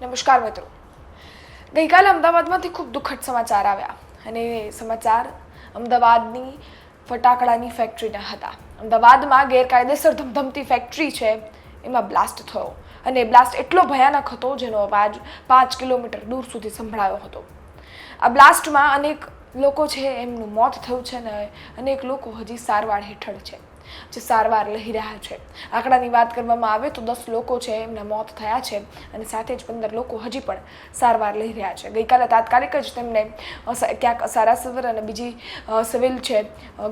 નમસ્કાર મિત્રો, ગઈકાલે અમદાવાદમાંથી ખૂબ દુઃખદ સમાચાર આવ્યા અને સમાચાર અમદાવાદની ફટાકડાની ફેક્ટરીના હતા. અમદાવાદમાં ગેરકાયદેસર ધમધમતી ફેક્ટરી છે એમાં બ્લાસ્ટ થયો અને બ્લાસ્ટ એટલો ભયાનક હતો જેનો અવાજ 5 કિલોમીટર દૂર સુધી સંભળાયો હતો. આ બ્લાસ્ટમાં અનેક લોકો છે એમનું મોત થયું છે અને અનેક લોકો હજી સારવાર હેઠળ છે, જે સારવાર લઈ રહ્યા છે. આંકડાની વાત કરવામાં આવે તો 10 લોકો છે એમના મોત થયા છે અને સાથે જ 15 લોકો હજી પણ સારવાર લઈ રહ્યા છે. ગઈકાલે તાત્કાલિક જ તેમને ક્યાંક સારાસવર અને બીજી સિવિલ છે,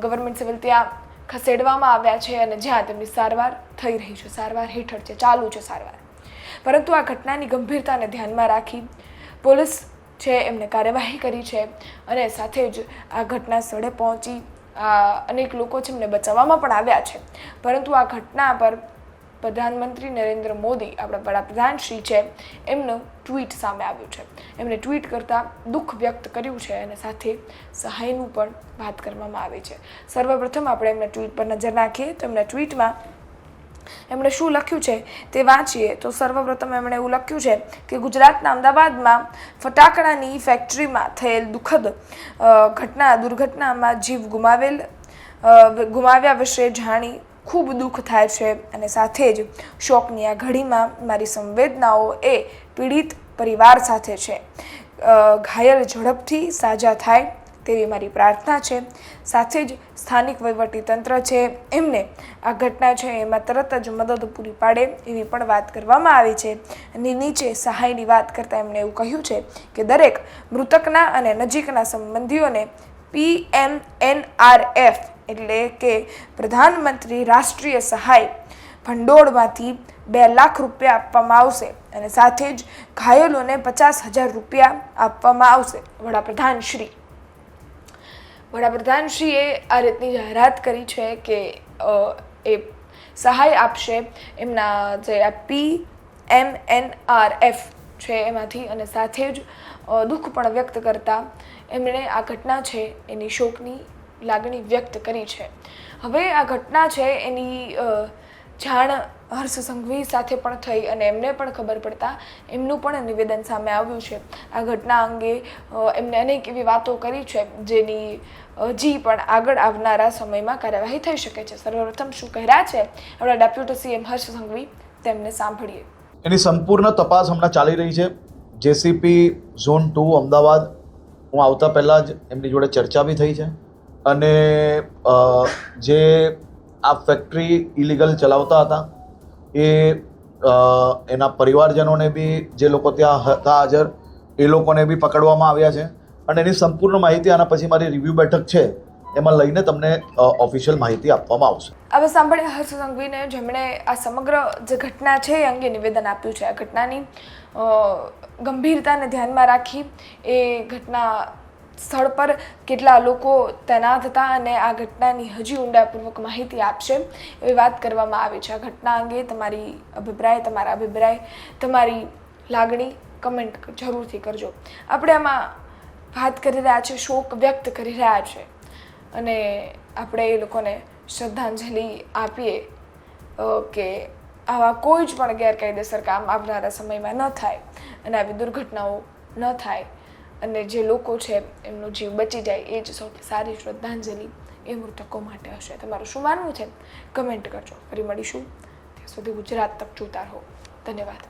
ગવર્મેન્ટ સિવિલ, ત્યાં ખસેડવામાં આવ્યા છે અને જ્યાં તેમની સારવાર થઈ રહી છે, સારવાર હેઠળ છે, ચાલુ છે સારવાર. પરંતુ આ ઘટનાની ગંભીરતાને ધ્યાનમાં રાખી પોલીસ છે એમને કાર્યવાહી કરી છે અને સાથે જ આ ઘટના સ્થળે પહોંચી અનેક લોકો છે એમને બચાવવામાં પણ આવ્યા છે. પરંતુ આ ઘટના પર પ્રધાનમંત્રી નરેન્દ્ર મોદી, આપણા વડાપ્રધાન શ્રી છે, એમનું ટ્વીટ સામે આવ્યું છે. એમણે ટ્વીટ કરતાં દુઃખ વ્યક્ત કર્યું છે અને સાથે સહાયનું પણ વાત કરવામાં આવી છે. સર્વપ્રથમ આપણે એમના ટ્વીટ પર નજર નાખીએ તો એમના ટ્વીટમાં એમણે શું લખ્યું છે તે વાંચીએ તો સર્વપ્રથમ એમણે એવું લખ્યું છે કે ગુજરાતના અમદાવાદમાં ફટાકડાની ફેક્ટરીમાં થયેલ દુઃખદ દુર્ઘટનામાં જીવ ગુમાવ્યા વિશે જાણી ખૂબ દુઃખ થાય છે અને સાથે જ શોકની આ ઘડીમાં મારી સંવેદનાઓ એ પીડિત પરિવાર સાથે છે. ઘાયલ ઝડપથી સાજા થાય તેવી મારી પ્રાર્થના છે. સાથે જ સ્થાનિક વહીવટીતંત્ર છે એમને આ ઘટના છે એમાં તરત જ મદદ પૂરી પાડે એવી પણ વાત કરવામાં આવી છે. અને નીચે સહાયની વાત કરતાં એમણે એવું કહ્યું છે કે દરેક મૃતકના અને નજીકના સંબંધીઓને PMNRF એટલે કે પ્રધાનમંત્રી રાષ્ટ્રીય સહાય ભંડોળમાંથી 2 લાખ રૂપિયા આપવામાં આવશે અને સાથે જ ઘાયલોને 50,000 રૂપિયા આપવામાં આવશે. વડાપ્રધાનશ્રીએ આ રીતની જાહેરાત કરી છે કે એ સહાય આપશે એમના જે આ PMNRF છે એમાંથી. અને સાથે જ દુઃખ પણ વ્યક્ત કરતા એમણે આ ઘટના છે એની શોકની લાગણી વ્યક્ત કરી છે. હવે આ ઘટના છે એની જાણ હર્ષ સંઘવી સાથે પણ થઈ અને એમને પણ ખબર પડતા એમનું પણ નિવેદન સામે આવ્યું છે. આ ઘટના અંગે એમને અનેક એવી વાતો કરી છે જેની હજી પણ આગળ આવનારા સમયમાં કાર્યવાહી થઈ શકે છે. સર્વપ્રથમ શું કહી રહ્યા છે આપણા ડેપ્યુટી CM હર્ષ સંઘવી, તેમને સાંભળીએ. એની સંપૂર્ણ તપાસ હમણાં ચાલી રહી છે. JCP ઝોન 2 અમદાવાદ, હું આવતા પહેલાં જ એમની જોડે ચર્ચા બી થઈ છે અને જે આ ફેક્ટરી ઇલીગલ ચલાવતા હતા એના પરિવારજનોને બી, જે લોકો ત્યાં હતા હાજર, એ લોકોને બી પકડવામાં આવ્યા છે અને એની સંપૂર્ણ માહિતી આના પછી મારી રિવ્યૂ બેઠક છે એમાં લઈને તમને ઓફિશિયલ માહિતી આપવામાં આવશે. હવે સાંભળીએ હર્ષ સંઘવીને, જેમણે આ સમગ્ર જે ઘટના છે એ અંગે નિવેદન આપ્યું છે. આ ઘટનાની ગંભીરતાને ધ્યાનમાં રાખી એ ઘટના સ્થળ પર કેટલા લોકો તૈનાત હતા અને આ ઘટનાની હજી ઊંડાણપૂર્વક માહિતી આપશે એવી વાત કરવામાં આવી છે. આ ઘટના અંગે તમારા અભિપ્રાય, તમારી લાગણી કમેન્ટ જરૂરથી કરજો. આપણે આમાં વાત કરી રહ્યા છીએ, શોક વ્યક્ત કરી રહ્યા છે અને આપણે એ લોકોને શ્રદ્ધાંજલિ આપીએ કે આવા કોઈ જ પણ ગેરકાયદેસર કામ આવનારા સમયમાં ન થાય અને આવી દુર્ઘટનાઓ ન થાય અને જે લોકો છે એમનો જીવ બચી જાય એ જ સૌથી સારી શ્રદ્ધાંજલિ એ મૃતકો માટે હશે. તમારું શું માનવું છે કમેન્ટ કરજો. ફરી મળીશું, ત્યાં સુધી ગુજરાત તક જોતા રહો. ધન્યવાદ.